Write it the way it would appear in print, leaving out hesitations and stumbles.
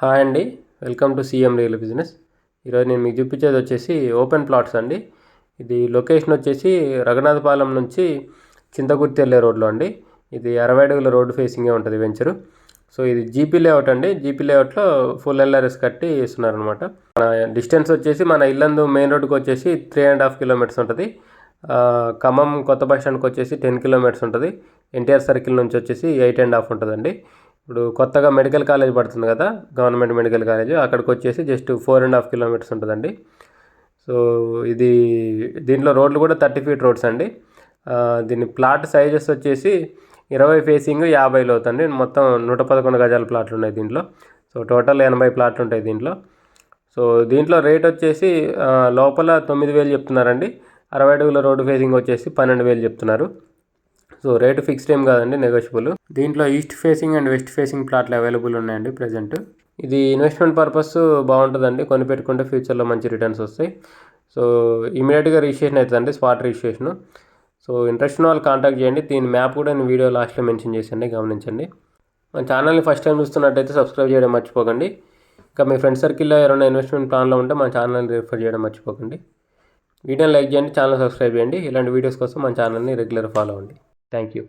Hi అండి, welcome to CM real business. ఈరోజు నేను మీకు చూపించేది వచ్చేసి ఓపెన్ ప్లాట్స్ అండి. ఇది లొకేషన్ వచ్చేసి రఘునాథపాలెం నుంచి చింతకుర్తి వెళ్ళే రోడ్లో అండి. ఇది 60 అడుగుల రోడ్డు ఫేసింగే ఉంటుంది వెంచరు. సో ఇది జీపీ లేఅవుట్ అండి. జీపీ లేఅవుట్లో ఫుల్ ఎల్ఆర్ఎస్ కట్టి ఇస్తున్నారనమాట. మన డిస్టెన్స్ వచ్చేసి మన ఇల్లందు మెయిన్ రోడ్డుకి వచ్చేసి 3.5 కిలోమీటర్స్ ఉంటుంది. ఖమ్మం కొత్త బస్ స్టాండ్కి వచ్చేసి 10 కిలోమీటర్స్ ఉంటుంది. ఎన్టీఆర్ సర్కిల్ నుంచి వచ్చేసి 8.5 ఉంటుందండి. ఇప్పుడు కొత్తగా మెడికల్ కాలేజ్ పడుతుంది కదా, గవర్నమెంట్ మెడికల్ కాలేజ్, అక్కడికి వచ్చేసి జస్ట్ 4.5 కిలోమీటర్స్ ఉంటుందండి. సో ఇది దీంట్లో రోడ్లు కూడా 30 ఫీట్ రోడ్స్ అండి. దీని ప్లాట్ సైజెస్ వచ్చేసి 20 ఫేసింగ్ 50 అవుతుంది. మొత్తం 111 గజాల ప్లాట్లు ఉన్నాయి దీంట్లో. సో టోటల్ 80 ప్లాట్లు ఉంటాయి దీంట్లో. సో దీంట్లో రేట్ వచ్చేసి లోపల 9,000 చెప్తున్నారండి. 60 అడుగుల రోడ్డు ఫేసింగ్ వచ్చేసి 12,000 చెప్తున్నారు. సో రేటు ఫిక్స్డ్ ఏం కాదండి, నెగోషియబుల్. దీంట్లో east facing and west facing ప్లాట్లు అవైలబుల్ ఉన్నాయండి ప్రజెంట్. ఇది ఇన్వెస్ట్మెంట్ పర్పస్ బాగుంటుందండి, కొని పెట్టుకుంటే ఫ్యూచర్లో మంచి రిటర్న్స్ వస్తాయి. సో ఇమీడియట్గా రిజిస్ట్రేషన్ అవుతుందండి, స్పాట్ రిజిస్ట్రేషన్. సో ఇంట్రెస్ట్ ఉన్న వాళ్ళు కాంటాక్ట్ చేయండి. దీని మ్యాప్ కూడా నేను వీడియో లాస్ట్లో మెన్షన్ చేశాను, గమనించండి. మన ఛానల్ని ఫస్ట్ టైం చూస్తున్నట్టయితే సబ్స్క్రైబ్ చేయడం మర్చిపోకండి. ఇంకా మీ ఫ్రెండ్ సర్కిల్లో ఎవరైనా ఇన్వెస్ట్మెంట్ ప్లాన్లో ఉంటే మన ఛానల్ని రిఫర్ చేయడం మర్చిపోకండి. వీడియోని లైక్ చేయండి, ఛానల్ సబ్స్క్రైబ్ చేయండి. ఇలాంటి వీడియోస్ కోసం మన ఛానల్ని రెగ్యులర్ ఫాలో అవ్వండి. Thank you.